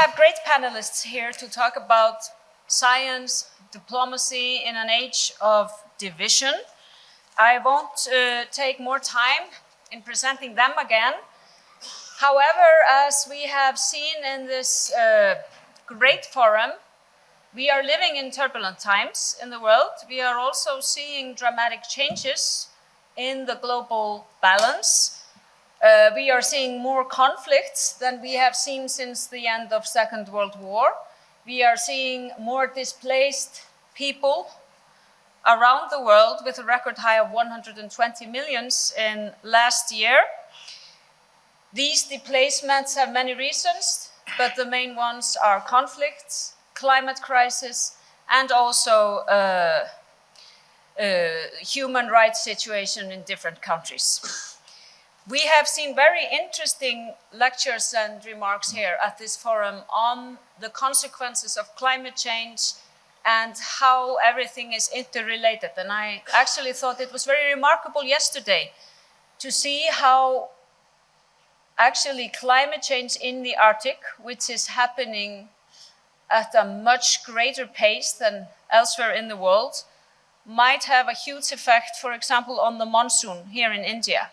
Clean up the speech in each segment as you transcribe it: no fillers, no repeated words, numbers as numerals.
have great panelists here to talk about science, diplomacy in an age of division. I won't take more time in presenting them again. However, as we have seen in this great forum, we are living in turbulent times in the world. We are also seeing dramatic changes in the global balance. We are seeing more conflicts than we have seen since the end of Second World War. We are seeing more displaced people around the world with a record high of 120 million in last year. These displacements have many reasons, but the main ones are conflicts, climate crisis, and also human rights situation in different countries. We have seen very interesting lectures and remarks here at this forum on the consequences of climate change and how everything is interrelated. And I actually thought it was very remarkable yesterday to see how actually climate change in the Arctic, which is happening at a much greater pace than elsewhere in the world, might have a huge effect, for example, on the monsoon here in India.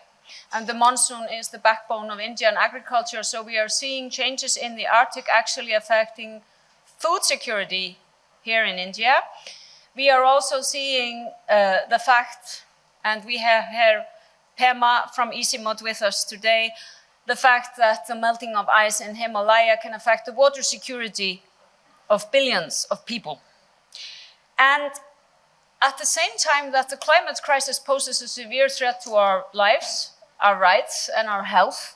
And the monsoon is the backbone of Indian agriculture, so we are seeing changes in the Arctic actually affecting food security here in India. We are also seeing the fact, and we have here Pema from Isimot with us today, the fact that the melting of ice in Himalaya can affect the water security of billions of people. And at the same time that the climate crisis poses a severe threat to our lives, our rights, and our health,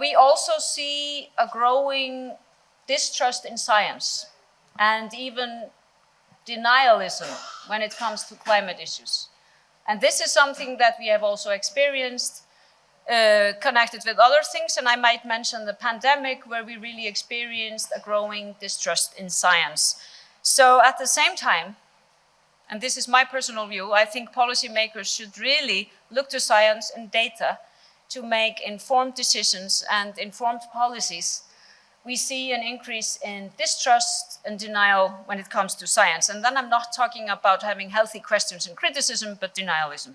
we also see a growing distrust in science and even denialism when it comes to climate issues. And this is something that we have also experienced connected with other things, and I might mention the pandemic, where we really experienced a growing distrust in science. So at the same time, and this is my personal view, I think policymakers should really look to science and data to make informed decisions and informed policies. We see an increase in distrust and denial when it comes to science. And then I'm not talking about having healthy questions and criticism, but denialism.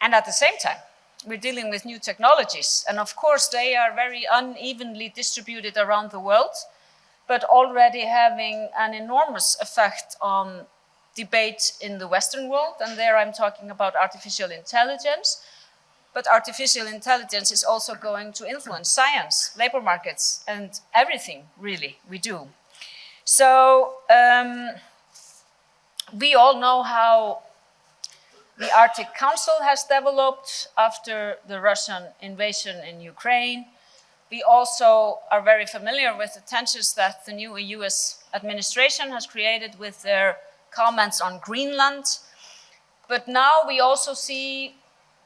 And at the same time, we're dealing with new technologies. And of course, they are very unevenly distributed around the world, but already having an enormous effect on debate in the Western world, and there I'm talking about artificial intelligence. But artificial intelligence is also going to influence science, labor markets, and everything, really, we do. So we all know how the Arctic Council has developed after the Russian invasion in Ukraine. We also are very familiar with the tensions that the new US administration has created with their comments on Greenland. But now we also see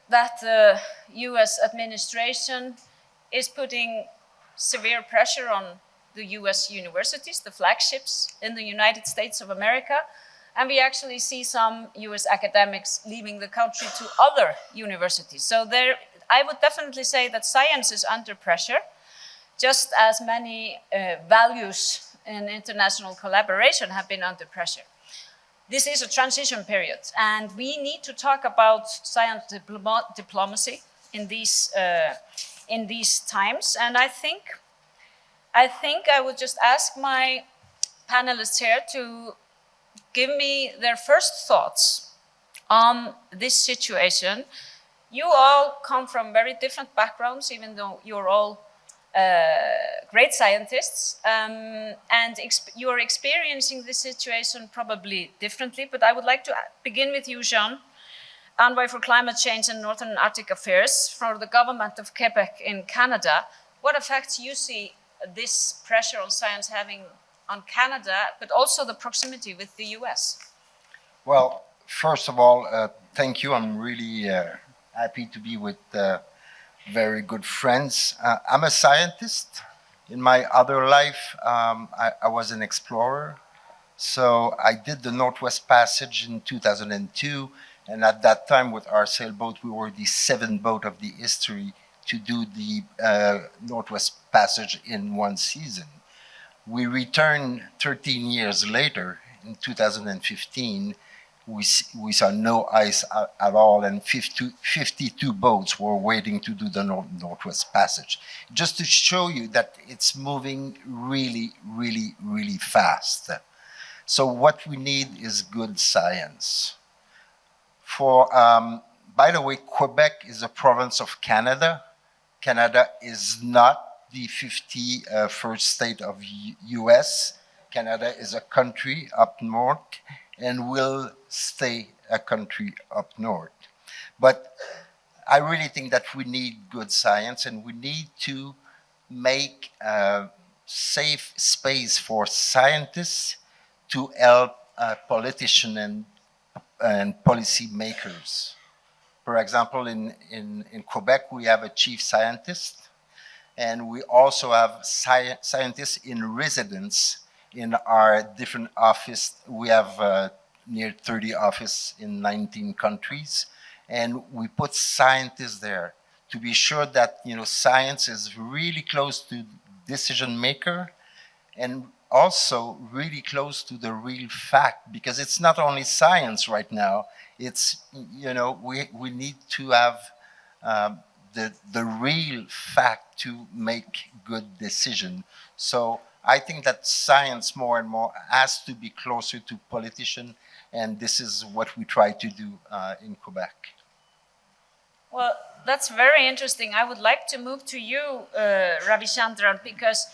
that the US administration is putting severe pressure on the US universities, the flagships in the United States of America. And we actually see some US academics leaving the country to other universities. So there, I would definitely say that science is under pressure, just as many values in international collaboration have been under pressure. This is a transition period, and we need to talk about science diplomacy in these times. And I think I would just ask my panelists here to give me their first thoughts on this situation. You all come from very different backgrounds, even though you're all great scientists, and you're experiencing this situation probably differently. But I would like to begin with you, Jean, Envoy for Climate Change and Northern Arctic Affairs for the government of Quebec in Canada. What effects you see this pressure on science having on Canada, but also the proximity with the US? Well, first of all, thank you. I'm really happy to be with very good friends. I'm a scientist. In my other life, I was an explorer. So I did the Northwest Passage in 2002. And at that time, with our sailboat, we were the seventh boat of the history to do the Northwest Passage in one season. We returned 13 years later in 2015. We saw no ice at all, and 52 boats were waiting to do the Northwest Passage. Just to show you that it's moving really, really, really fast. So what we need is good science. By the way, Quebec is a province of Canada. Canada is not the 51st state of US. Canada is a country up north and will stay a country up north. But I really think that we need good science, and we need to make a safe space for scientists to help politicians and policy makers. For example, in Quebec, we have a chief scientist, and we also have scientists in residence in our different office. We have near 30 offices in 19 countries, and we put scientists there to be sure that science is really close to decision maker, and also really close to the real fact, because it's not only science right now. It's we need to have the real fact to make good decision. So I think that science more and more has to be closer to politicians, and this is what we try to do in Quebec. Well, that's very interesting. I would like to move to you, Ravichandran, because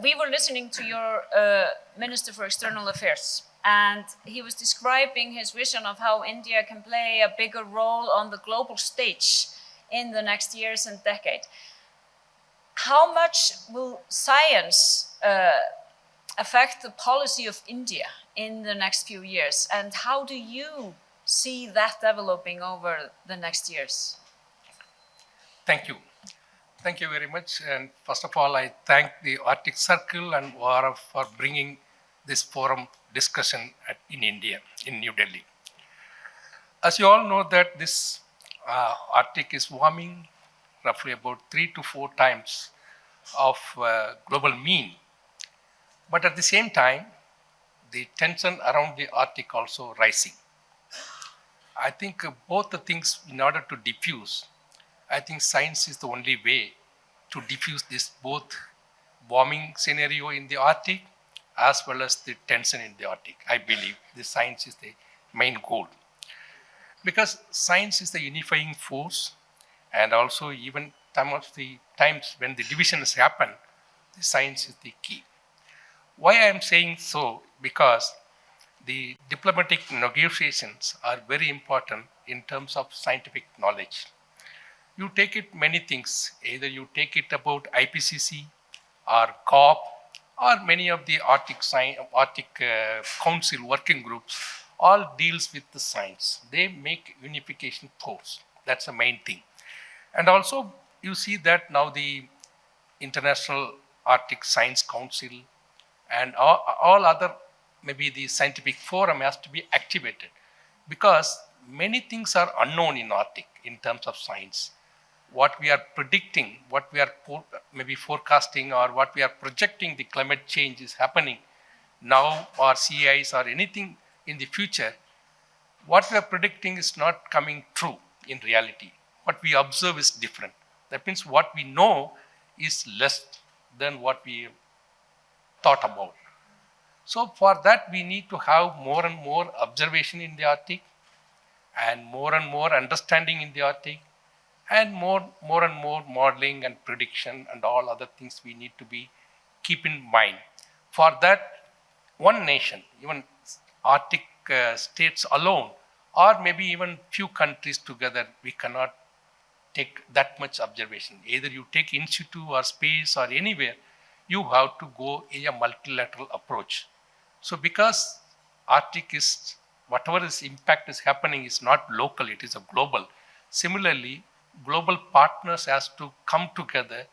we were listening to your Minister for External Affairs, and he was describing his vision of how India can play a bigger role on the global stage in the next years and decade. How much will science affect the policy of India in the next few years, and how do you see that developing over the next years? Thank you. Thank you very much. And first of all, I thank the Arctic Circle and ORF for bringing this forum discussion in India, in New Delhi. As you all know that this Arctic is warming roughly about 3 to 4 times of global mean. But at the same time, the tension around the Arctic also rising. I think both the things, in order to diffuse, I think science is the only way to diffuse this both warming scenario in the Arctic as well as the tension in the Arctic. I believe the science is the main goal. Because science is the unifying force, and also even some of the times when the divisions happen, the science is the key. Why I am saying so? Because the diplomatic negotiations are very important in terms of scientific knowledge. You take it many things, either you take it about IPCC or COP or many of the Arctic Council working groups, all deals with the science. They make unification force. That's the main thing. And also you see that now the International Arctic Science Council and all other, maybe the scientific forum has to be activated, because many things are unknown in Arctic in terms of science. What we are predicting, what we are maybe forecasting, or what we are projecting the climate change is happening now, or sea ice or anything in the future, what we are predicting is not coming true in reality. What we observe is different. That means what we know is less than what we thought about. So for that, we need to have more and more observation in the Arctic, and more understanding in the Arctic, and more and more modeling and prediction and all other things we need to be keep in mind. For that, one nation, even Arctic states alone, or maybe even few countries together, we cannot take that much observation. Either you take in situ or space or anywhere, you have to go in a multilateral approach. So because Arctic is, whatever is impact is happening is not local, it is a global. Similarly, global partners has to come together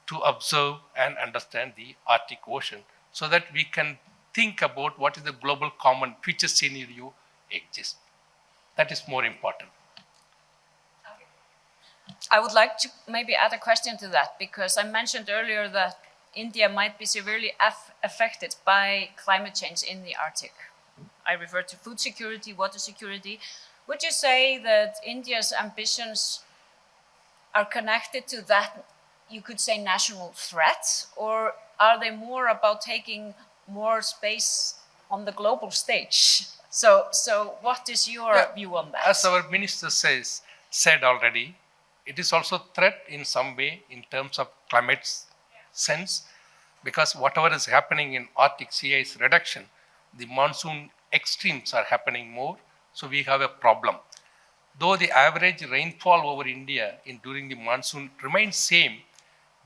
to observe and understand the Arctic Ocean, so that we can think about what is the global common future scenario exists. That is more important. I would like to maybe add a question to that, because I mentioned earlier that India might be severely affected by climate change in the Arctic. I refer to food security, water security. Would you say that India's ambitions are connected to that, you could say, national threat, or are they more about taking more space on the global stage? So what is your view on that? As our minister said already, it is also threat in some way in terms of climate sense, because whatever is happening in Arctic sea ice reduction, the monsoon extremes are happening more, so we have a problem. Though the average rainfall over India during the monsoon remains same,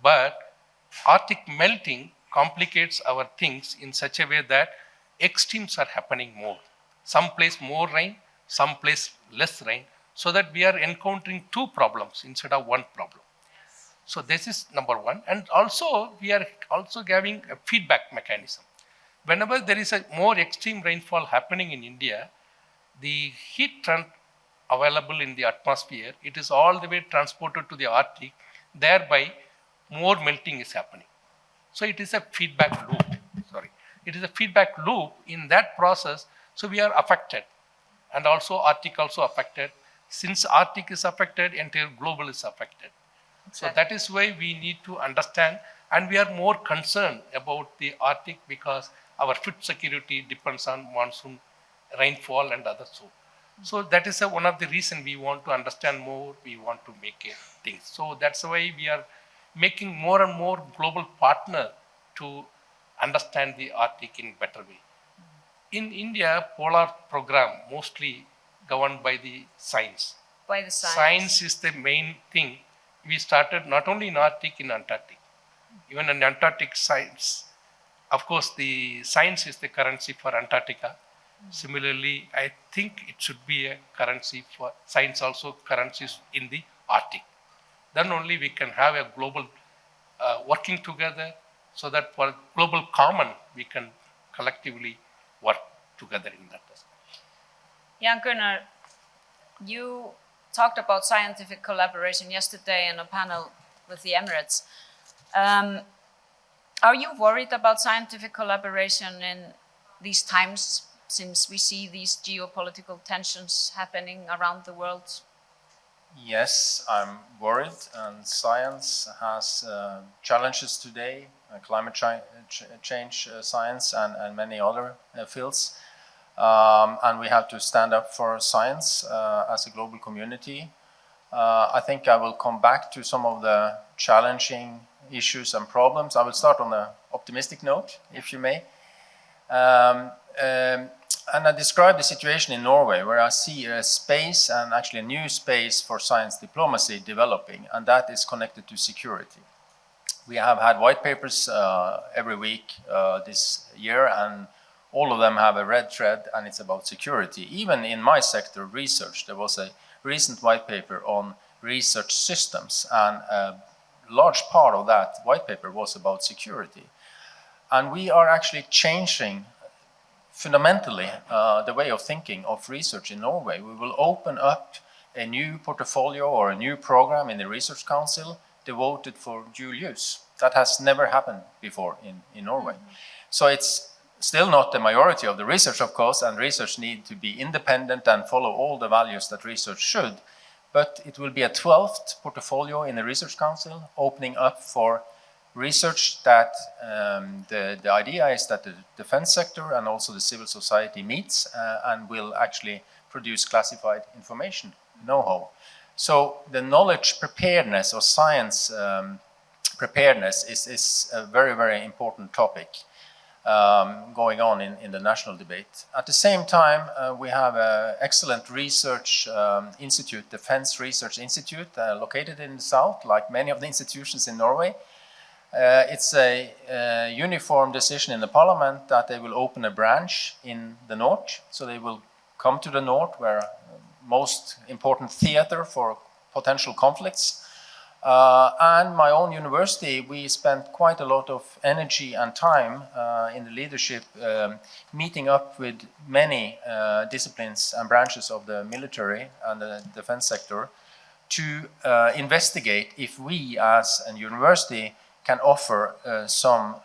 but Arctic melting complicates our things in such a way that extremes are happening more. Some place more rain, some place less rain, so that we are encountering two problems instead of one problem. So this is number one. And also we are also having a feedback mechanism. Whenever there is a more extreme rainfall happening in India, the heat available in the atmosphere, it is all the way transported to the Arctic, thereby more melting is happening. So it is a feedback loop, It is a feedback loop in that process, so we are affected. And also Arctic also affected. Since Arctic is affected, entire global is affected. So that is why we need to understand, and we are more concerned about the Arctic because our food security depends on monsoon rainfall and others. So that is one of the reasons we want to understand more, we want to make things. So that's why we are making more and more global partner to understand the Arctic in better way. In India, polar program mostly governed by the science. By the science. Science is the main thing. We started not only in Arctic, in Antarctic. Even in Antarctic science, of course, the science is the currency for Antarctica. Similarly, I think it should be a currency for science, also currencies in the Arctic. Then only we can have a global working together, so that for global common, we can collectively work together in that aspect. Jan Gunnar, you talked about scientific collaboration yesterday in a panel with the Emirates. Are you worried about scientific collaboration in these times, since we see these geopolitical tensions happening around the world? Yes, I'm worried, and science has challenges today, climate change science and many other fields. And we have to stand up for science as a global community. I think I will come back to some of the challenging issues and problems. I will start on an optimistic note, if you may. And I describe the situation in Norway, where I see a space, and actually a new space for science diplomacy developing, and that is connected to security. We have had white papers every week this year, and all of them have a red thread, and it's about security. Even in my sector, research, there was a recent white paper on research systems, and a large part of that white paper was about security. And we are actually changing fundamentally the way of thinking of research in Norway. We will open up a new portfolio or a new program in the Research Council devoted for dual use. That has never happened before in Norway. So it's still not the majority of the research, of course, and research need to be independent and follow all the values that research should. But it will be a 12th portfolio in the Research Council, opening up for research that the idea is that the defense sector and also the civil society meets and will actually produce classified information, know-how. So the knowledge preparedness or science preparedness is a very, very important topic going on in the national debate. At the same time, we have an excellent research institute, Defense Research Institute, located in the south, like many of the institutions in Norway. It's a uniform decision in the parliament that they will open a branch in the north. So they will come to the north, where most important theater for potential conflicts. And my own university, we spent quite a lot of energy and time in the leadership meeting up with many disciplines and branches of the military and the defense sector to investigate if we as a university can offer some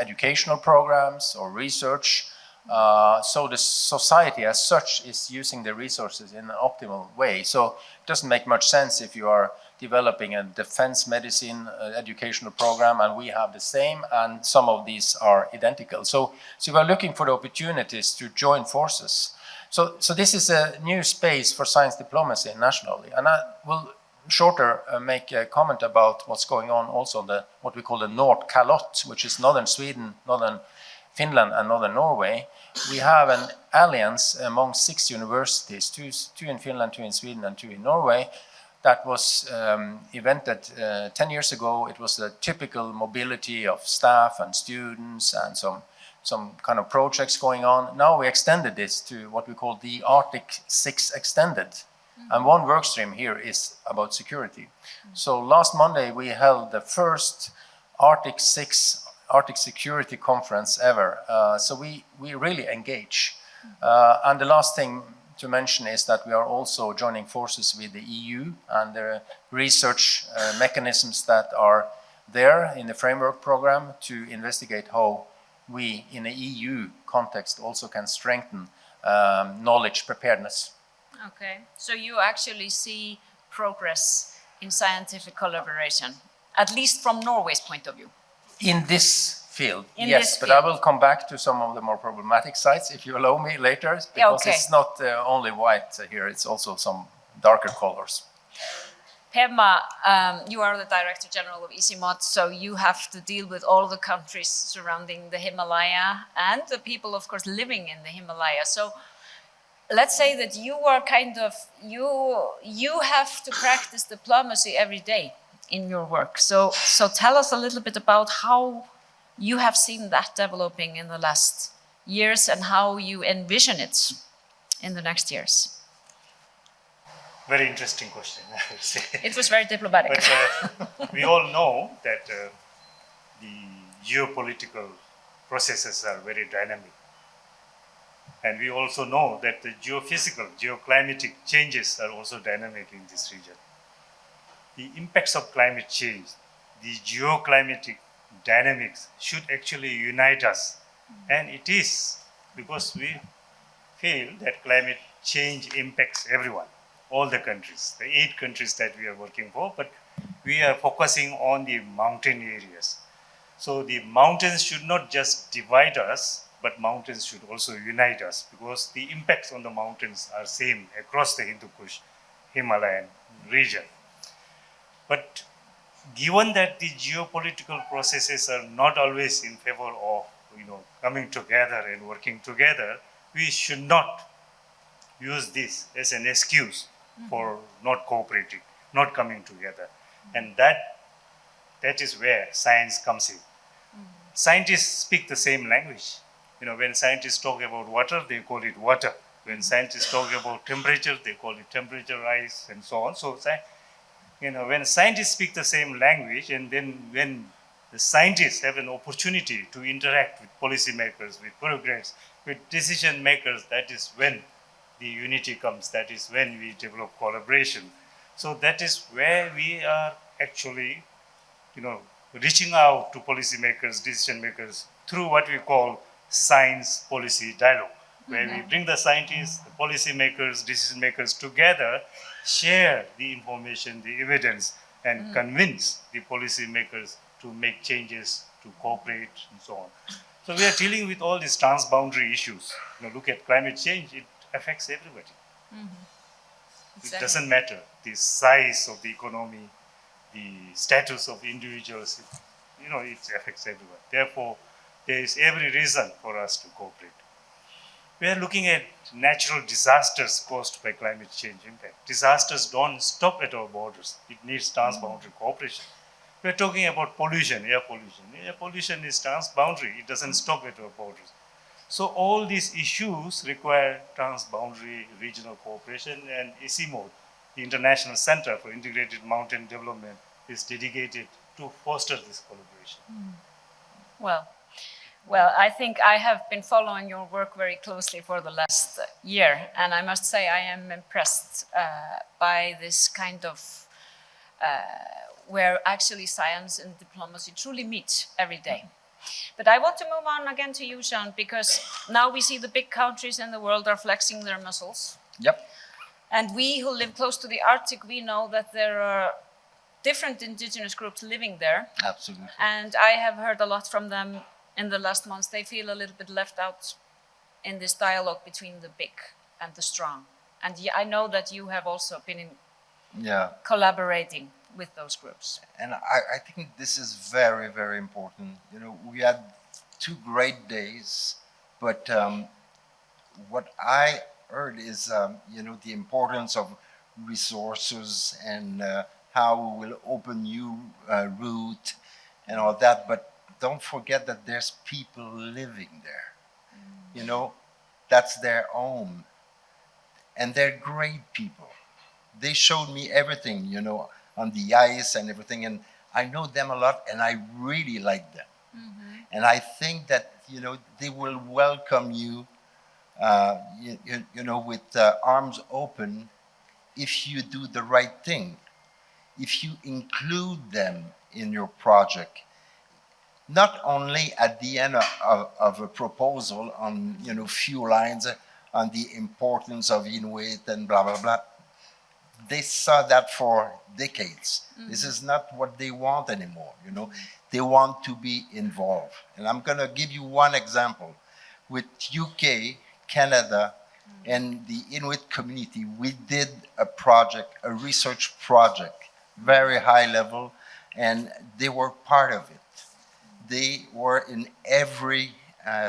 educational programs or research, so the society as such is using the resources in an optimal way. So it doesn't make much sense if you are developing a defense medicine educational program and we have the same, and some of these are identical. So we are looking for the opportunities to join forces. So this is a new space for science diplomacy nationally, and I will shorter make a comment about what's going on also on the what we call the North Calotte, which is northern Sweden, northern Finland, and northern Norway. We have an alliance among 6 universities, two in Finland, 2 in Sweden, and 2 in Norway, that was invented 10 years ago. It was a typical mobility of staff and students and some kind of projects going on. Now we extended this to what we call the Arctic 6 Extended. And one work stream here is about security. So last Monday we held the first Arctic Security Conference ever. So we really engage. And the last thing to mention is that we are also joining forces with the EU and the research mechanisms that are there in the framework program to investigate how we in the EU context also can strengthen knowledge preparedness. Okay, so you actually see progress in scientific collaboration, at least from Norway's point of view? In this field, In yes, this but field. I will come back to some of the more problematic sites if you allow me later, because okay. it's not only white here, it's also some darker colors. Pema, you are the Director General of ICIMOD, so you have to deal with all the countries surrounding the Himalaya and the people, of course, living in the Himalaya. So let's say that you are kind of, you have to practice diplomacy every day in your work. So tell us a little bit about how you have seen that developing in the last years and how you envision it in the next years. Very interesting question, I would say. It was very diplomatic. But we all know that the geopolitical processes are very dynamic. And we also know that the geophysical, geoclimatic changes are also dynamic in this region. The impacts of climate change, the geoclimatic dynamics should actually unite us. And it is, because we feel that climate change impacts everyone, all the countries, the 8 countries that we are working for, but we are focusing on the mountain areas. So the mountains should not just divide us, but mountains should also unite us, because the impacts on the mountains are same across the Hindu Kush Himalayan region. But given that the geopolitical processes are not always in favor of coming together and working together, we should not use this as an excuse for not cooperating, not coming together. And that is where science comes in. Scientists speak the same language. When scientists talk about water, they call it water. When scientists talk about temperature, they call it temperature, ice, and so on. So, when scientists speak the same language, and then when the scientists have an opportunity to interact with policymakers, with bureaucrats, with decision makers, that is when the unity comes. That is when we develop collaboration. So that is where we are actually, reaching out to policymakers, decision makers through what we call science policy dialogue, where we bring the scientists, the policymakers, decision makers together, share the information, the evidence, and convince the policymakers to make changes, to cooperate, and so on. So we are dealing with all these transboundary issues. Look at climate change, it affects everybody. It doesn't matter the size of the economy, the status of individuals, it affects everyone. Therefore, there is every reason for us to cooperate. We are looking at natural disasters caused by climate change impact. Disasters don't stop at our borders. It needs transboundary cooperation. We are talking about pollution, air pollution. Air pollution is transboundary. It doesn't stop at our borders. So all these issues require transboundary regional cooperation, and ICIMOD, the International Center for Integrated Mountain Development, is dedicated to foster this collaboration. Well, Well, I think I have been following your work very closely for the last year, and I must say I am impressed by this kind of where actually science and diplomacy truly meet every day. But I want to move on again to you, Jean, because now we see the big countries in the world are flexing their muscles. Yep. And we who live close to the Arctic, we know that there are different indigenous groups living there. Absolutely. And I have heard a lot from them in the last months. They feel a little bit left out in this dialogue between the big and the strong. And I know that you have also been collaborating with those groups. And I think this is very, very important. You know, we had 2 great days, but what I heard is, you know, the importance of resources and how we will open new route and all that. But don't forget that there's people living there. You know, that's their home. And they're great people. They showed me everything, you know, on the ice and everything. And I know them a lot and I really like them. Mm-hmm. And I think that, you know, they will welcome you, you know, with arms open if you do the right thing. If you include them in your project, not only at the end of a proposal on, you know, few lines on the importance of Inuit and blah, blah, blah. They saw that for decades. Mm-hmm. This is not what they want anymore, you know. They want to be involved. And I'm going to give you one example. With UK, Canada, and the Inuit community, we did a project, a research project, very high level, and they were part of it. They were in every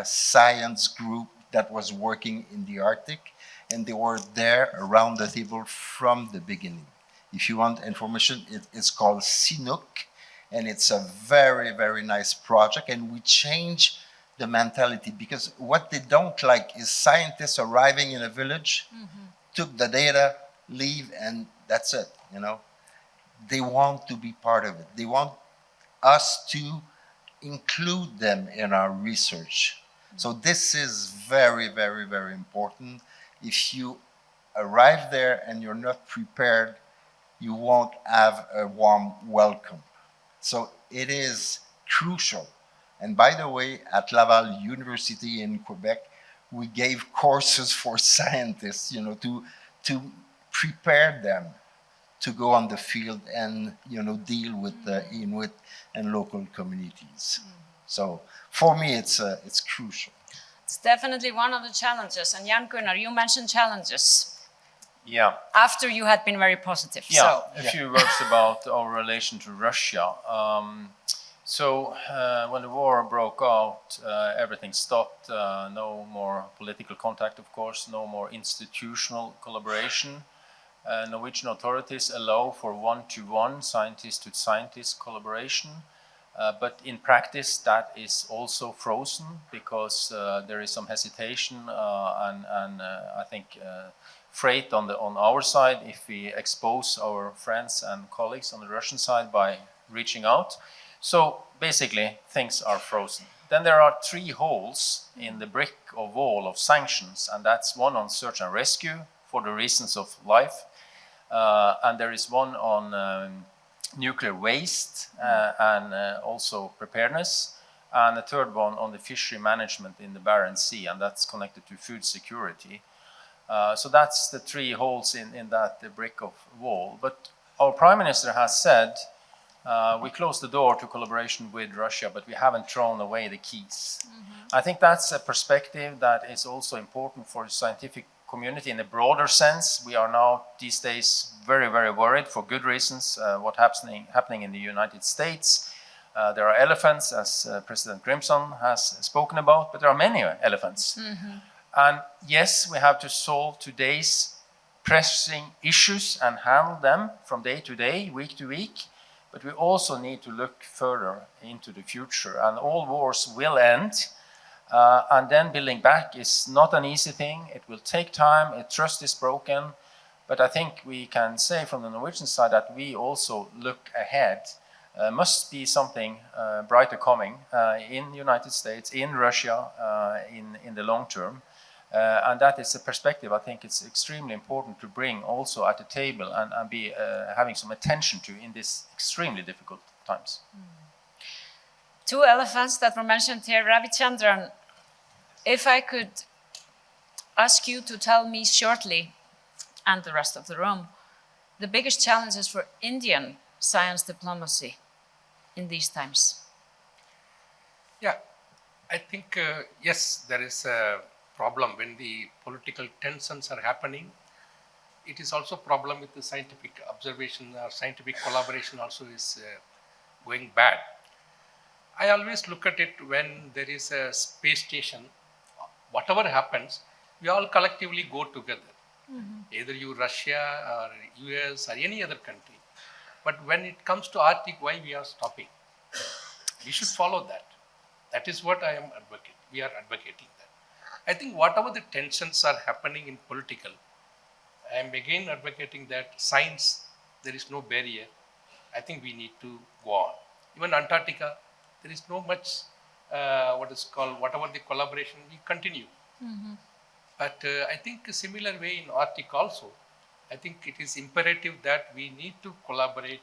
science group that was working in the Arctic, and they were there around the table from the beginning. If you want information, it's called CNOOC, and it's a very, very nice project, and we change the mentality, because what they don't like is scientists arriving in a village, took the data, leave, and that's it, you know. They want to be part of it. They want us to include them in our research. So this is very, very, very important. If you arrive there and you're not prepared, you won't have a warm welcome. So it is crucial. And by the way, at Laval University in Quebec, we gave courses for scientists, you know, to prepare them to go on the field and, you know, deal with the Inuit and local communities. So for me, it's crucial. It's definitely one of the challenges. And Jan Gunnar, you mentioned challenges. Yeah. After you had been very positive. Yeah, so. a few words about our relation to Russia. When the war broke out, everything stopped. No more political contact, of course, no more institutional collaboration. Norwegian authorities allow for one-to-one, scientist-to-scientist collaboration. But in practice, that is also frozen because there is some hesitation and I think freight on our side if we expose our friends and colleagues on the Russian side by reaching out. So basically, things are frozen. Then there are 3 holes in the brick or wall of sanctions, and that's one on search and rescue for the reasons of life, and there is one on nuclear waste and also preparedness, and a third one on the fishery management in the Barents Sea, and that's connected to food security. So that's the 3 holes in that brick of wall. But our Prime Minister has said, we closed the door to collaboration with Russia, but we haven't thrown away the keys. I think that's a perspective that is also important for the scientific community in a broader sense. We are now these days very, very worried for good reasons what's happening in the United States. There are elephants, as President Grimson has spoken about, but there are many elephants. And yes, we have to solve today's pressing issues and handle them from day to day, week to week. But we also need to look further into the future, and all wars will end. And then building back is not an easy thing. It will take time. Trust is broken. But I think we can say from the Norwegian side that we also look ahead must be something brighter coming in the United States, in Russia, in the long term. And that is a perspective I think it's extremely important to bring also at the table and be having some attention to in these extremely difficult times. Two elephants that were mentioned here. Ravichandran, if I could ask you to tell me shortly, and the rest of the room, the biggest challenges for Indian science diplomacy in these times. Yeah, I think, yes, there is a problem when the political tensions are happening. It is also a problem with the scientific observation or scientific collaboration also is going bad. I always look at it when there is a space station, whatever happens, we all collectively go together. Either you Russia or US or any other country. But when it comes to Arctic, why we are stopping? We should follow that. That is what I am advocating. We are advocating that. I think whatever the tensions are happening in political, I am again advocating that science, there is no barrier. I think we need to go on. Even Antarctica, there is no much, what is called, whatever the collaboration, we continue. But I think a similar way in Arctic also, I think it is imperative that we need to collaborate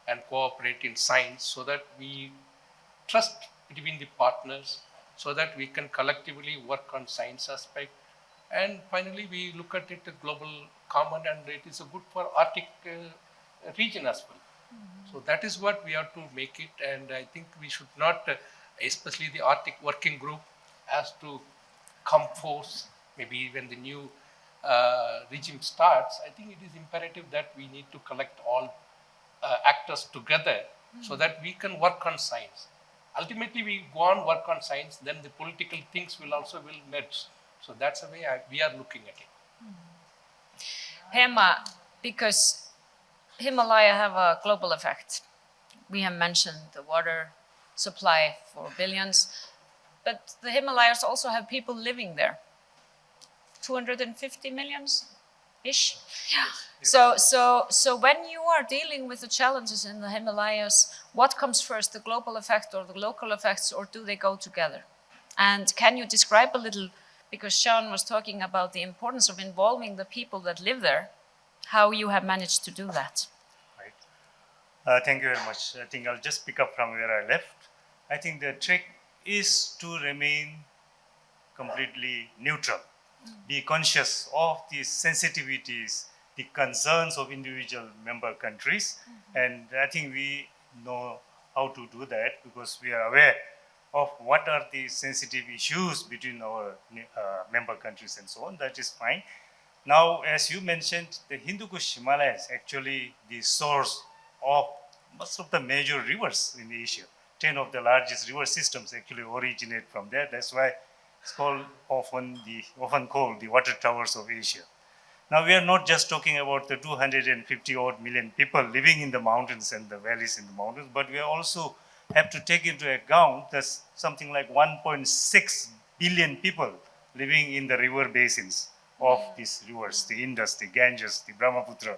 and cooperate in science so that we trust between the partners, so that we can collectively work on science aspect. And finally, we look at it a global common, and it is a good for Arctic region as well. So that is what we have to make it, and I think we should not, especially the Arctic Working Group, has to come force, maybe when the new regime starts. I think it is imperative that we need to collect all actors together so that we can work on science. Ultimately, we go on work on science, then the political things will merge. So that's the way we are looking at it. Hema, because Himalaya have a global effect. We have mentioned the water supply for billions, but the Himalayas also have people living there. 250 millions-ish. Yeah. So when you are dealing with the challenges in the Himalayas, what comes first, the global effect or the local effects, or do they go together? And can you describe a little, because Sean was talking about the importance of involving the people that live there, how you have managed to do that? Right. Thank you very much. I think I'll just pick up from where I left. I think the trick is to remain completely neutral. Be conscious of the sensitivities, the concerns of individual member countries. And I think we know how to do that because we are aware of what are the sensitive issues between our member countries and so on. That is fine. Now, as you mentioned, the Hindu Kush Himalaya is actually the source of most of the major rivers in Asia. 10 of the largest river systems actually originate from there. That's why it's called often called the water towers of Asia. Now, we are not just talking about the 250 odd million people living in the mountains and the valleys in the mountains, but we also have to take into account that something like 1.6 billion people living in the river basins of these rivers, the Indus, the Ganges, the Brahmaputra,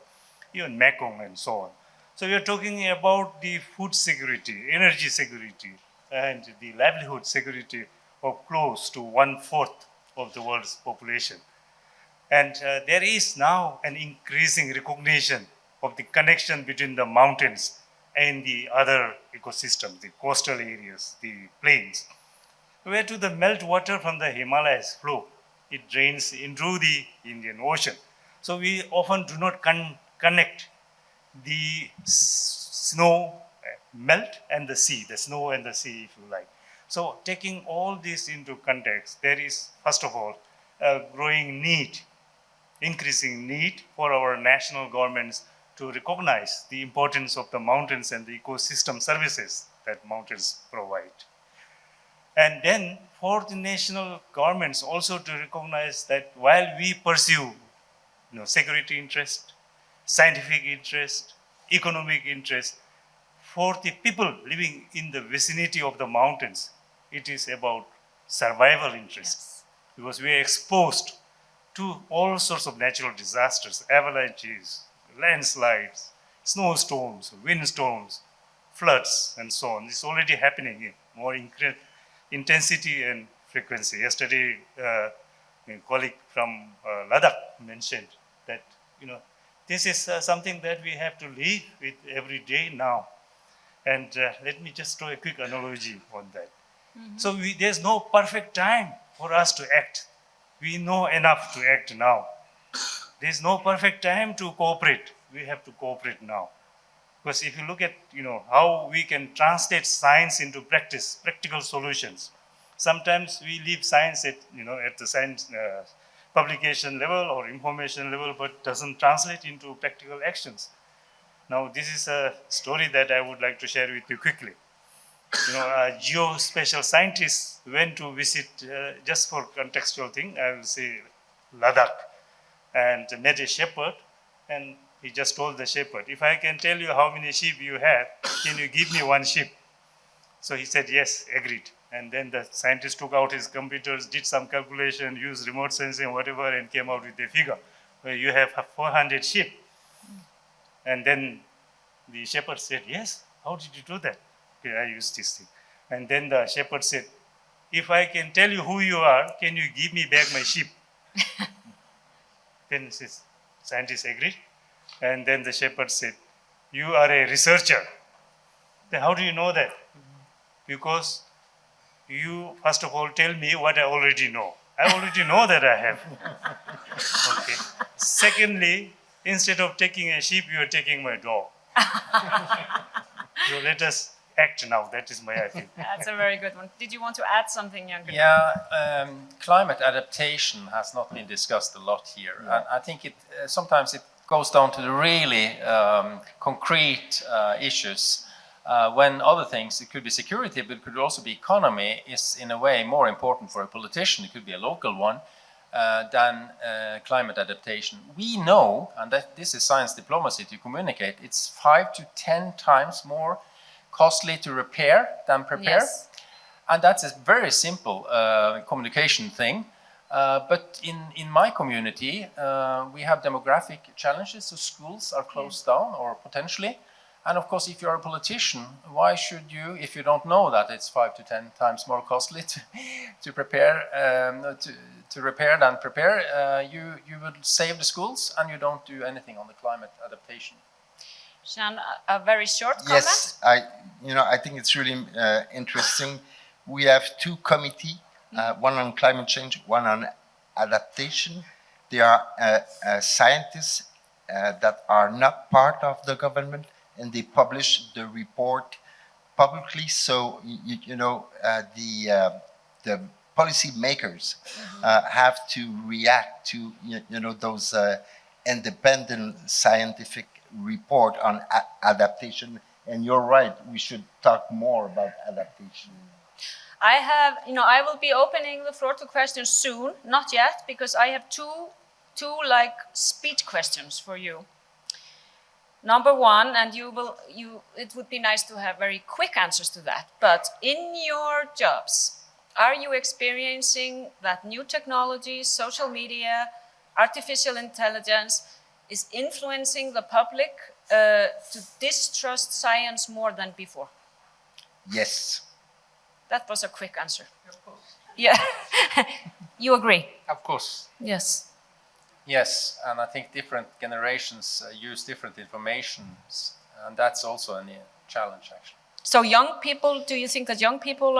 even Mekong and so on. So we are talking about the food security, energy security, and the livelihood security of close to 1/4 of the world's population. And there is now an increasing recognition of the connection between the mountains and the other ecosystems, the coastal areas, the plains, where to the meltwater from the Himalayas flow. It drains into the Indian Ocean. So we often do not connect the snow melt and the sea, the snow and the sea, if you like. So taking all this into context, there is, first of all, a growing need, increasing need for our national governments to recognize the importance of the mountains and the ecosystem services that mountains provide. And then for the national governments also to recognize that while we pursue security interest, scientific interest, economic interest, for the people living in the vicinity of the mountains, it is about survival interest. Yes. Because we are exposed to all sorts of natural disasters, avalanches, landslides, snowstorms, windstorms, floods and so on. It's already happening in more intensity and frequency. Yesterday, a colleague from Ladakh mentioned that, this is something that we have to live with every day now. And let me just draw a quick analogy on that. So there's no perfect time for us to act. We know enough to act now. There's no perfect time to cooperate. We have to cooperate now. Because if you look at how we can translate science into practice, practical solutions, sometimes we leave science at the science publication level or information level, but doesn't translate into practical actions. Now, this is a story that I would like to share with you quickly. Geospatial scientists went to visit, just for contextual thing, I will say Ladakh, and met a shepherd, and he just told the shepherd, if I can tell you how many sheep you have, can you give me one sheep? So he said, yes, agreed. And then the scientist took out his computers, did some calculation, used remote sensing, whatever, and came out with a figure where you have 400 sheep. And then the shepherd said, yes, how did you do that? Okay, I used this thing. And then the shepherd said, if I can tell you who you are, can you give me back my sheep? Then the scientist agreed. And then the shepherd said, you are a researcher. Then how do you know that? Because you, first of all, tell me what I already know. I already know that I have. Okay. Secondly, instead of taking a sheep, you are taking my dog. So let us act now. That is my idea. That's a very good one. Did you want to add something, Jan? Yeah, climate adaptation has not been discussed a lot here, and I think sometimes it goes down to the really concrete issues. When other things, it could be security, but it could also be economy, is in a way more important for a politician, it could be a local one, than climate adaptation. We know, and that this is science diplomacy to communicate, it's 5 to 10 times more costly to repair than prepare. Yes. And that's a very simple communication thing. But in my community, we have demographic challenges, so schools are closed down or potentially. And of course, if you're a politician, why should you, if you don't know that it's 5 to 10 times more costly to prepare, to repair than prepare, you would save the schools and you don't do anything on the climate adaptation. Jean, a very short comment? Yes, I think it's really interesting. We have two committees, one on climate change, one on adaptation. They are scientists that are not part of the government, and they publish the report publicly. So the policy makers have to react to those independent scientific report on adaptation. And you're right, we should talk more about adaptation. I will be opening the floor to questions soon, not yet, because I have two like speed questions for you. Number one, and it would be nice to have very quick answers to that, but in your jobs, are you experiencing that new technologies, social media, artificial intelligence is influencing the public to distrust science more than before? Yes. That was a quick answer. Of course. Yeah. You agree? Of course. Yes. Yes, and I think different generations use different information, and that's also a challenge, actually. So young people, do you think that young people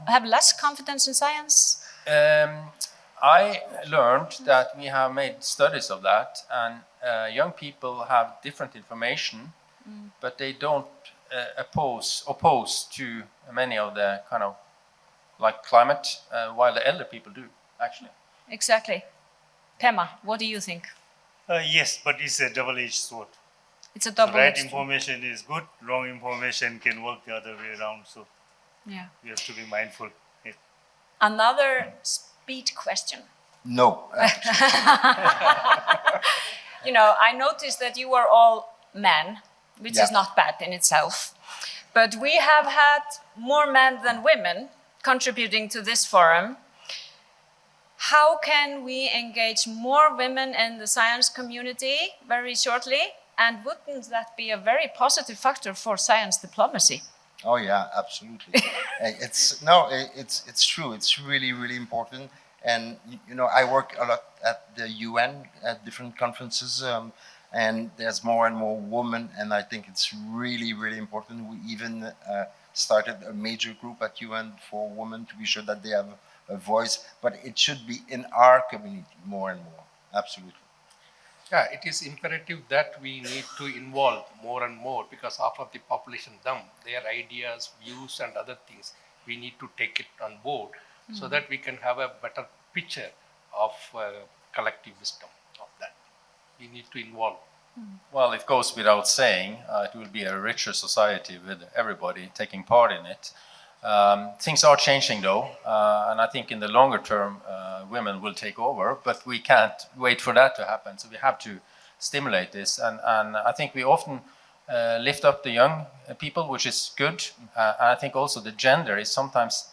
have less confidence in science? I learned that we have made studies of that, and young people have different information, but they don't oppose to many of the kind of like climate, while the elder people do, actually. Exactly. Pema, what do you think? Yes, but it's a double-edged sword. It's a So double-edged right sword. information is good, wrong information can work the other way around. So Yeah. we have to be mindful. Yeah. Another speed question. No. I noticed that you are all men, which is not bad in itself. But we have had more men than women contributing to this forum. How can we engage more women in the science community, very shortly? And wouldn't that be a very positive factor for science diplomacy? Oh yeah, absolutely. It's true. It's really important. And you know, I work a lot at the UN at different conferences, and there's more and more women, and I think it's really important. We even started a major group at UN for women to be sure that they have a voice. But it should be in our community more and more. Absolutely. Yeah, it is imperative that we need to involve more and more because half of the population dump their ideas, views, and other things. We need to take it on board so that we can have a better picture of collective wisdom of that. We need to involve. Well, it goes without saying, it will be a richer society with everybody taking part in it. Things are changing though, and I think in the longer term, women will take over, but we can't wait for that to happen. So we have to stimulate this, and I think we often lift up the young people, which is good. And I think also the gender is sometimes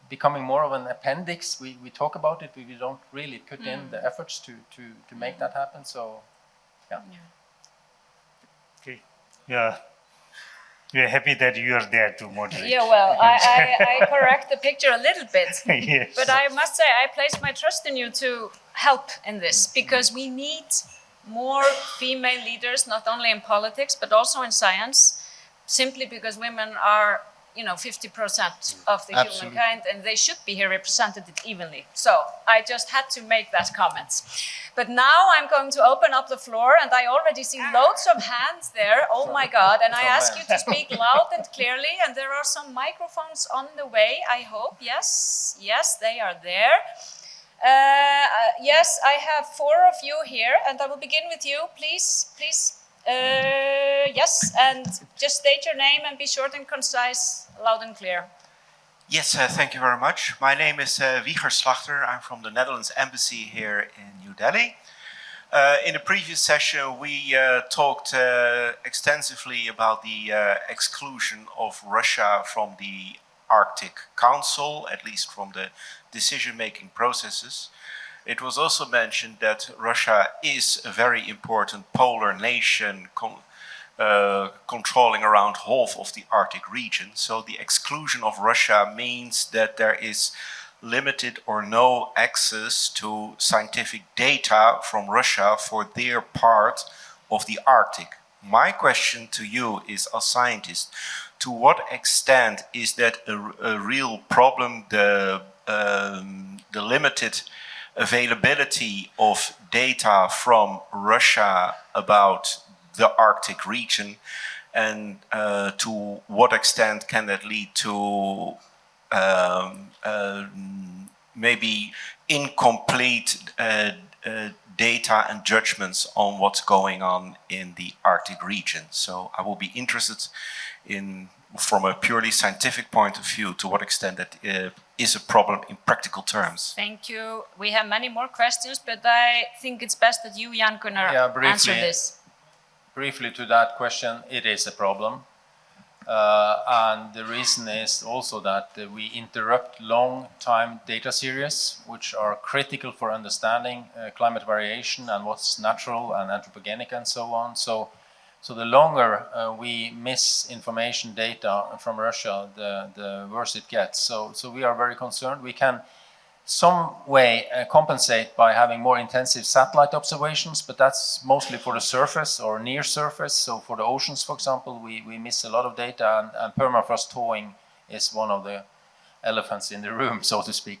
becoming more of an appendix. We talk about it, but we don't really put in the efforts to make that happen. So, yeah. Okay. Yeah. We are happy that you are there to moderate. Yeah, well, I correct the picture a little bit. Yes. But I must say, I place my trust in you to help in this, because we need more female leaders, not only in politics, but also in science, simply because women are, 50% of the Absolutely. humankind, and they should be here represented evenly. So I just had to make that comment. But now I'm going to open up the floor, and I already see loads of hands there. Oh my God. And I ask you to speak loud and clearly, and there are some microphones on the way, I hope. Yes, they are there. Yes, I have 4 of you here, and I will begin with you. Please. Yes, and just state your name and be short and concise, loud and clear. Yes, thank you very much. My name is Wieger Slachter. I'm from the Netherlands Embassy here in New Delhi. In the previous session, we talked extensively about the exclusion of Russia from the Arctic Council, at least from the decision-making processes. It was also mentioned that Russia is a very important polar nation controlling around half of the Arctic region. So the exclusion of Russia means that there is limited or no access to scientific data from Russia for their part of the Arctic. My question to you is, as scientists, to what extent is that a real problem, the limited availability of data from Russia about the Arctic region, and to what extent can that lead to maybe incomplete data and judgments on what's going on in the Arctic region? So I will be interested in, from a purely scientific point of view, to what extent that is a problem in practical terms. Thank you. We have many more questions, but I think it's best that you, Jan Gunnar, answer this. Briefly to that question, it is a problem. And the reason is also that we interrupt long-time data series, which are critical for understanding climate variation and what's natural and anthropogenic and so on. So the longer we miss information data from Russia, the worse it gets. So we are very concerned. We can some way compensate by having more intensive satellite observations, but that's mostly for the surface or near surface. So for the oceans, for example, we miss a lot of data, and permafrost thawing is one of the elephants in the room, so to speak.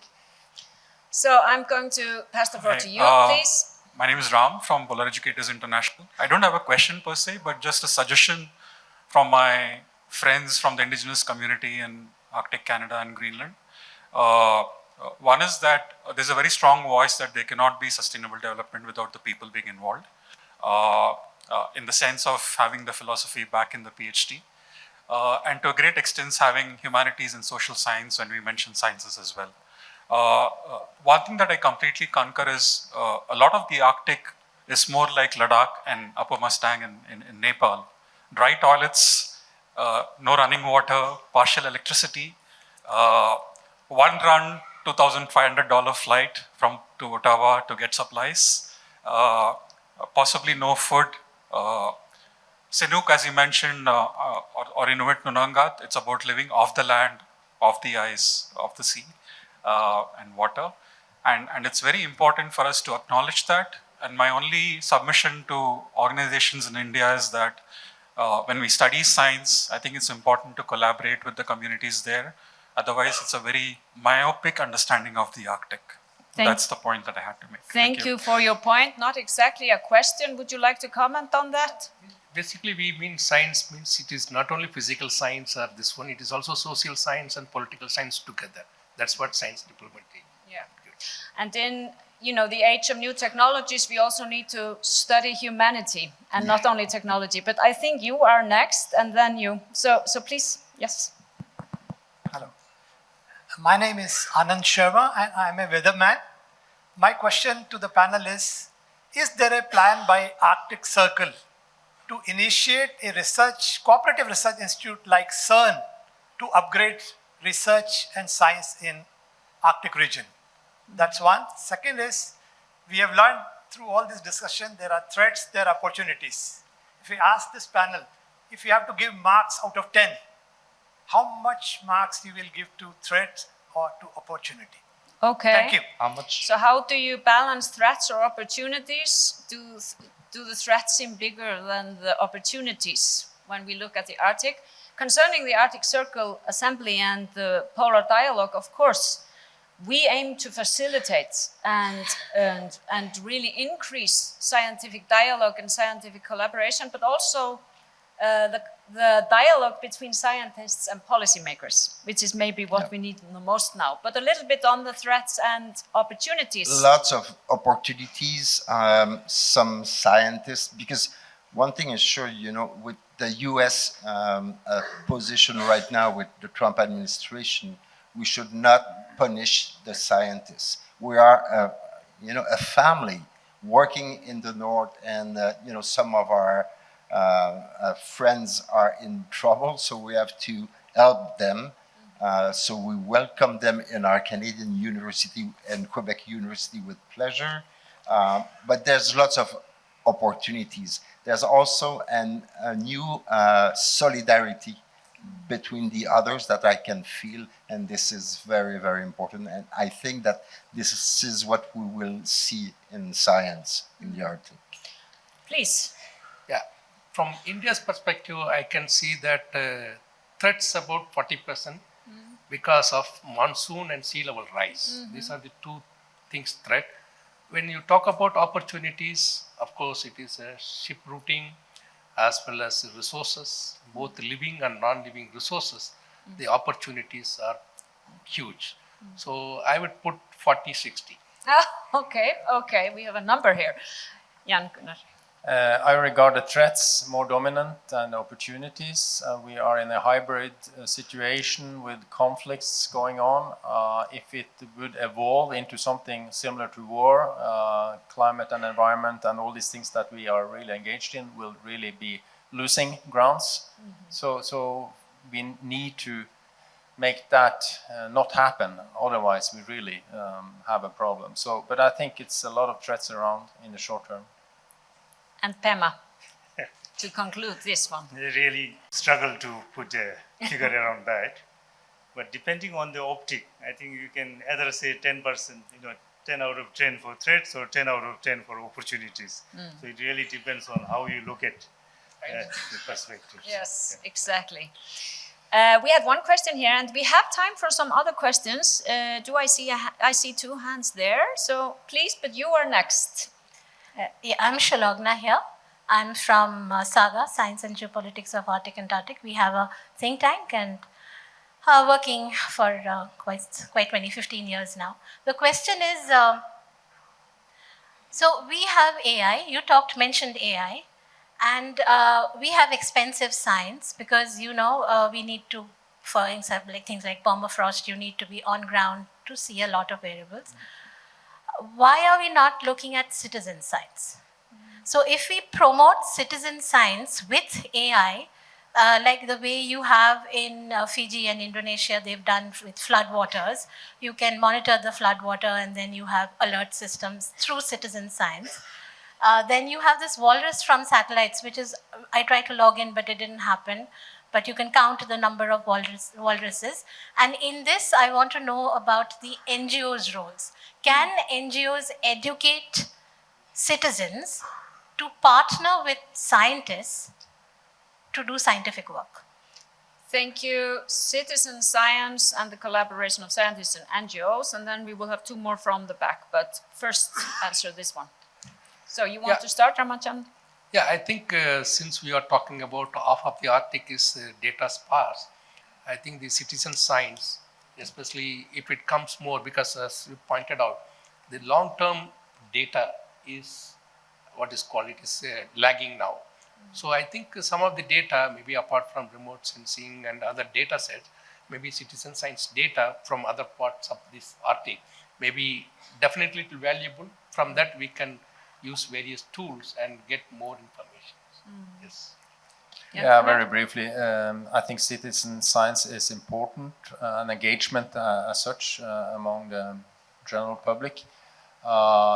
So I'm going to pass the floor to you, please. My name is Ram from Polar Educators International. I don't have a question per se, but just a suggestion from my friends from the indigenous community in Arctic Canada and Greenland. One is that there's a very strong voice that there cannot be sustainable development without the people being involved, in the sense of having the philosophy back in the PhD, and to a great extent having humanities and social science when we mention sciences as well. One thing that I completely concur is a lot of the Arctic is more like Ladakh and Upper Mustang in Nepal. Dry toilets, no running water, partial electricity, one run, $2,500 flight to Ottawa to get supplies, possibly no food, Sinuk, as you mentioned, or Inuit Nunangat, it's about living off the land, off the ice, off the sea, and water. And it's very important for us to acknowledge that. And my only submission to organizations in India is that when we study science, I think it's important to collaborate with the communities there. Otherwise, it's a very myopic understanding of the Arctic. That's the point that I had to make. Thank you for your point. Not exactly a question. Would you like to comment on that? Basically, we mean science means it is not only physical science or this one, it is also social science and political science together. That's what science diplomacy. Yeah. And in the age of new technologies, we also need to study humanity and not only technology. But I think you are next, and then you. So please, yes. Hello. My name is Anand Sharma, and I'm a weatherman. My question to the panel is there a plan by Arctic Circle to initiate a cooperative research institute like CERN to upgrade research and science in Arctic region? That's one. Second is, we have learned through all this discussion, there are threats, there are opportunities. If we ask this panel, if you have to give marks out of 10, how much marks you will give to threats or to opportunity? Okay. Thank you. How much? So how do you balance threats or opportunities? Do the threats seem bigger than the opportunities when we look at the Arctic? Concerning the Arctic Circle Assembly and the Polar Dialogue, of course, we aim to facilitate and really increase scientific dialogue and scientific collaboration, but also the dialogue between scientists and policymakers, which is maybe what we need the most now. But a little bit on the threats and opportunities. Lots of opportunities, some scientists, because one thing is sure, with the US position right now with the Trump administration, we should not punish the scientists. We are, a family working in the north, and some of our friends are in trouble, so we have to help them. So we welcome them in our Canadian University and Quebec University with pleasure. But there's lots of opportunities. There's also a new solidarity between the others that I can feel, and this is very, very important. And I think that this is what we will see in science in the Arctic. Please. Yeah. From India's perspective, I can see that threats about 40% because of monsoon and sea level rise. These are the two things threat. When you talk about opportunities, of course, it is ship routing as well as resources, both living and non-living resources. The opportunities are huge. So I would put 40-60. Okay, we have a number here. Jan Gunnar. I regard the threats more dominant than the opportunities. We are in a hybrid situation with conflicts going on. If it would evolve into something similar to war, climate and environment and all these things that we are really engaged in will really be losing grounds. So we need to make that not happen. Otherwise, we really have a problem. But I think it's a lot of threats around in the short term. And Pema, to conclude this one. They really struggle to put a figure around that. But depending on the optic, I think you can either say 10%, 10 out of 10 for threats or 10 out of 10 for opportunities. So it really depends on how you look at the perspectives. Yes, exactly. We had one question here, and we have time for some other questions. I see two hands there, so please, but you are next. I'm Shalogna here. I'm from SAGA, Science and Geopolitics of Arctic and Antarctic. We have a think tank and are working for quite 15 years now. The question is, so we have AI, you mentioned AI, and we have expensive science because, we need to, for example, like things like permafrost, you need to be on ground to see a lot of variables. Why are we not looking at citizen science? So if we promote citizen science with AI, like the way you have in Fiji and Indonesia, they've done with floodwaters, you can monitor the floodwater and then you have alert systems through citizen science. Then you have this walrus from satellites, which is, I tried to log in, but it didn't happen. But you can count the number of walruses. And in this, I want to know about the NGOs' roles. Can NGOs educate citizens to partner with scientists to do scientific work? Thank you. Citizen science and the collaboration of scientists and NGOs, and then we will have two more from the back. But first, answer this one. So you want to start, Ramachan? Yeah, I think since we are talking about half of the Arctic is data sparse, I think the citizen science, especially if it comes more, because as you pointed out, the long-term data is what is called, it is lagging now. So I think some of the data, maybe apart from remote sensing and other data sets, maybe citizen science data from other parts of this Arctic, maybe definitely it will be valuable. From that we can use various tools and get more information. Yes. Yeah, very briefly, I think citizen science is important, and engagement as such among the general public.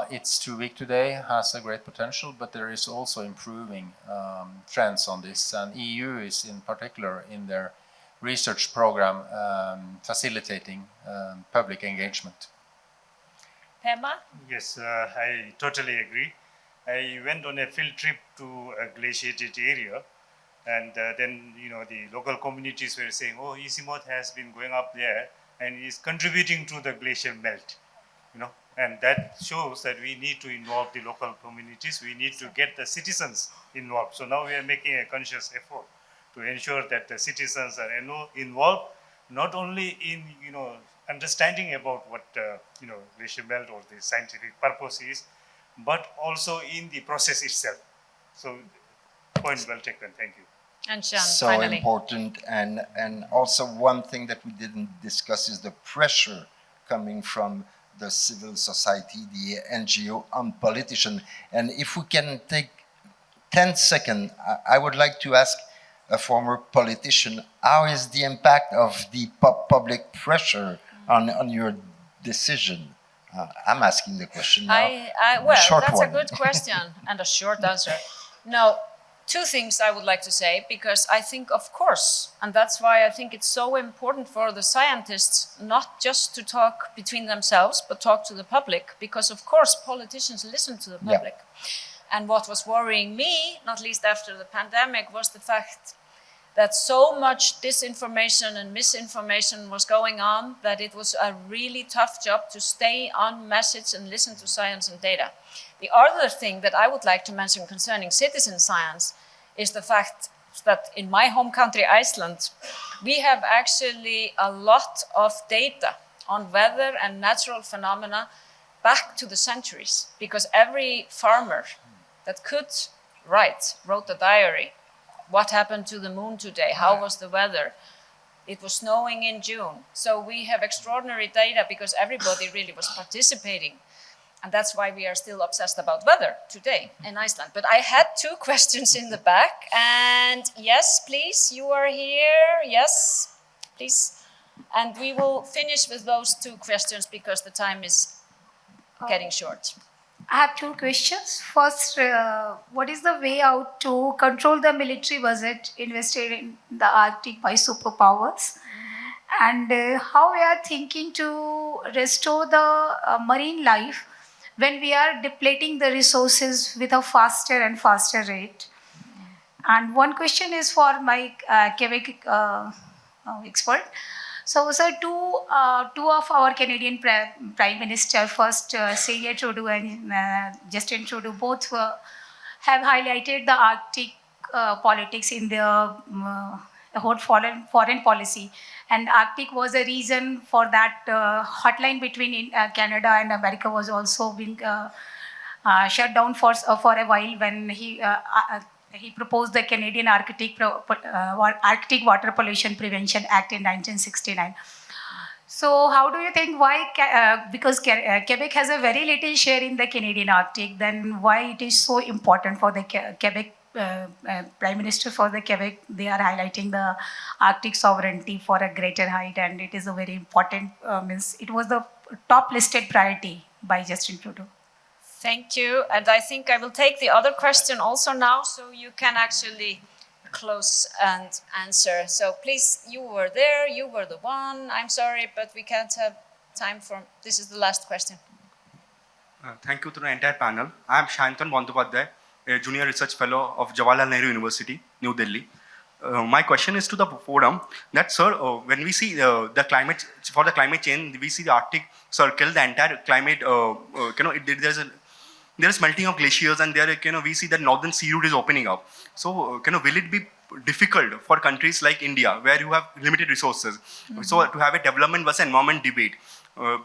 It's too weak today, has a great potential, but there is also improving trends on this, and EU is in particular in their research program facilitating public engagement. Pema? Yes, I totally agree. I went on a field trip to a glaciated area, and then the local communities were saying, "Oh, easy moth has been going up there and is contributing to the glacial melt," and that shows that we need to involve the local communities. We need to get the citizens involved. So now we are making a conscious effort to ensure that the citizens are involved, not only in understanding about what glacial melt or the scientific purpose is, but also in the process itself. So, point well taken. Thank you. And Sean, So finally. important, and also one thing that we didn't discuss is the pressure coming from the civil society, the NGO, on politicians. And if we can take 10 seconds, I would like to ask a former politician, how is the impact of the public pressure on your decision? I'm asking the question now. Well, that's a good question and a short answer. No, two things I would like to say, because I think, of course, and that's why I think it's so important for the scientists not just to talk between themselves, but talk to the public, because of course politicians listen to the public. Yeah. And what was worrying me, not least after the pandemic, was the fact that so much disinformation and misinformation was going on that it was a really tough job to stay on message and listen to science and data. The other thing that I would like to mention concerning citizen science is the fact that in my home country, Iceland, we have actually a lot of data on weather and natural phenomena back to the centuries, because every farmer that could wrote a diary. What happened to the moon today? How was the weather? It was snowing in June. So we have extraordinary data because everybody really was participating. And that's why we are still obsessed about weather today in Iceland. But I had two questions in the back. And yes, please, you are here. Yes, please. And we will finish with those two questions because the time is getting short. I have two questions. First, what is the way out to control the military budget invested in the Arctic by superpowers? And how we are thinking to restore the marine life when we are depleting the resources with a faster and faster rate? And one question is for my Quebec expert. So, sir, two of our Canadian Prime Minister, first Sylvia Trudeau and Justin Trudeau, both have highlighted the Arctic politics in their whole foreign policy. And Arctic was a reason for that hotline between Canada and America was also being shut down for a while when he proposed the Canadian Arctic Water Pollution Prevention Act in 1969. So how do you think why, because Quebec has a very little share in the Canadian Arctic, then why it is so important for the Quebec Prime Minister for the Quebec, they are highlighting the Arctic sovereignty for a greater height, and it is a very important, it was the top listed priority by Justin Trudeau. Thank you. And I think I will take the other question also now, so you can actually close and answer. So please, you were there, you were the one. I'm sorry, but we can't have time for, this is the last question. Thank you to the entire panel. I am Shantan Bandyopadhyay, a junior research fellow of Jawaharlal Nehru University, New Delhi. My question is to the forum that, sir, when we see the climate, for the climate change, we see the Arctic Circle, the entire climate, there is melting of glaciers, and there, we see that northern sea route is opening up. So, will it be difficult for countries like India, where you have limited resources, so to have a development versus environment debate?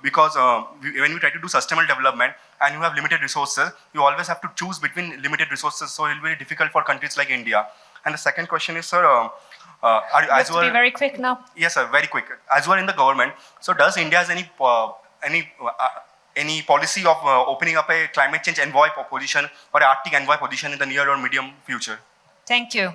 Because when we try to do sustainable development and you have limited resources, you always have to choose between limited resources, so it will be very difficult for countries like India. And the second question is, sir, you have to be very quick now. Yes, sir, very quick. As you are in the government, so does India has any policy of opening up a climate change envoy position or an Arctic envoy position in the near or medium future? Thank you.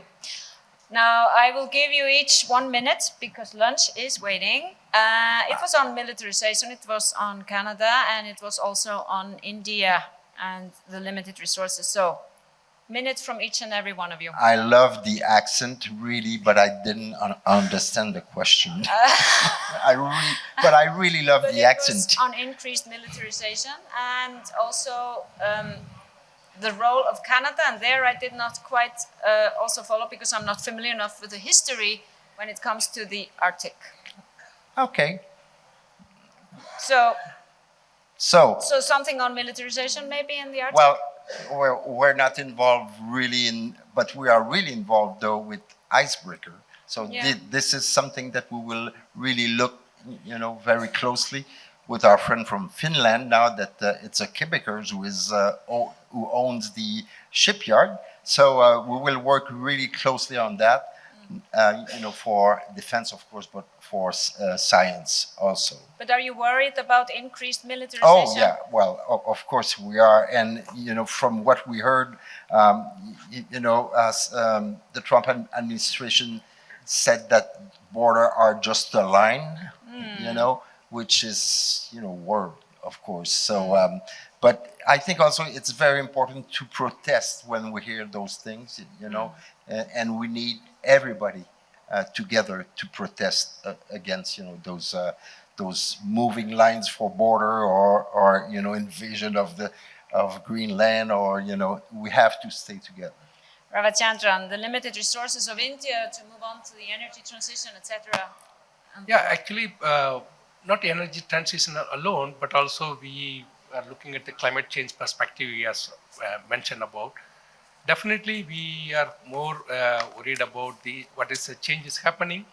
Now, I will give you each 1 minute because lunch is waiting. It was on militarization, it was on Canada, and it was also on India and the limited resources. So, minute from each and every one of you. I love the accent, really, but I didn't understand the question. But I really love the accent. It was on increased militarization and also the role of Canada, and there I did not quite also follow because I'm not familiar enough with the history when it comes to the Arctic. Okay. So something on militarization maybe in the Arctic? Well, we're not involved really in, but we are really involved though with icebreaker. So this is something that we will really look, very closely with our friend from Finland now that it's a Quebecers who owns the shipyard. So we will work really closely on that, for defense, of course, but for science also. But are you worried about increased militarization? Oh, yeah. Well, of course we are. And, from what we heard, the Trump administration said that border are just a line, which is, word, of course. So, but I think also it's very important to protest when we hear those things, and we need everybody together to protest against, those moving lines for border or invasion of Greenland, or we have to stay together. Ravichandran, the limited resources of India to move on to the energy transition, etc. Yeah, actually, not energy transition alone, but also we are looking at the climate change perspective, as mentioned about. Definitely, we are more worried about what is the changes happening,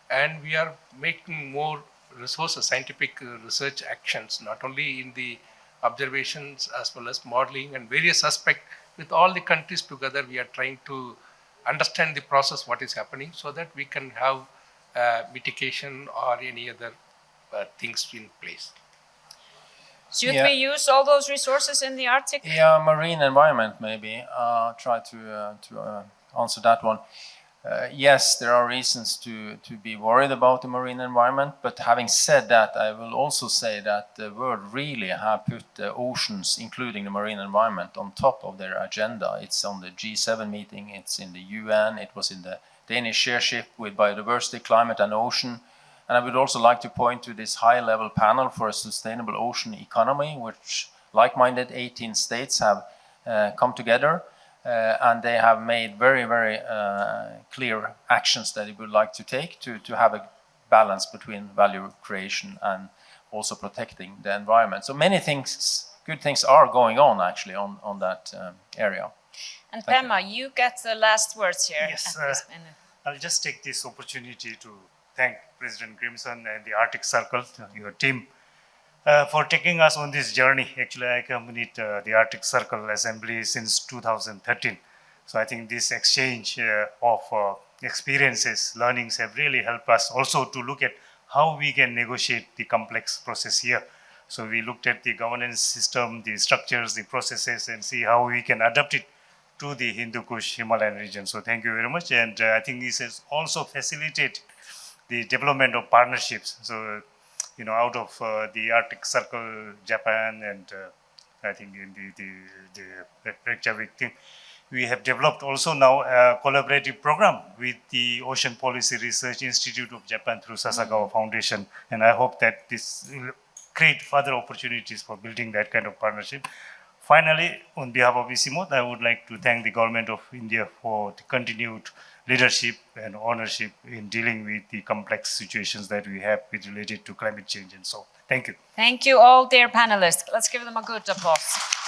and we are making more resources, scientific research actions, not only in the observations as well as modeling and various aspects. With all the countries together, we are trying to understand the process, what is happening, so that we can have mitigation or any other things in place. Should we use all those resources in the Arctic? Yeah, marine environment maybe. Try to answer that one. Yes, there are reasons to be worried about the marine environment, but having said that, I will also say that the world really have put the oceans, including the marine environment, on top of their agenda. It's on the G7 meeting, it's in the UN, it was in the Danish chairship with biodiversity, climate and ocean. And I would also like to point to this high-level panel for a sustainable ocean economy, which like-minded 18 states have come together. And they have made very, very clear actions that they would like to take to have a balance between value creation and also protecting the environment. So many things, good things are going on actually on that area. And Pema, you get the last words here. Yes, I'll just take this opportunity to thank President Grimson and the Arctic Circle, your team, for taking us on this journey. Actually, I accompanied the Arctic Circle Assembly since 2013. So I think this exchange of experiences, learnings have really helped us also to look at how we can negotiate the complex process here. So we looked at the governance system, the structures, the processes, and see how we can adapt it to the Hindu Kush Himalayan region. So thank you very much. And I think this has also facilitated the development of partnerships. So, out of the Arctic Circle, Japan and I think in the Reykjavik thing. We have developed also now a collaborative program with the Ocean Policy Research Institute of Japan through Sasakawa Foundation. And I hope that this will create further opportunities for building that kind of partnership. Finally, on behalf of ICIMOD, I would like to thank the government of India for the continued leadership and ownership in dealing with the complex situations that we have related to climate change and so on. Thank you. Thank you all, dear panelists. Let's give them a good applause.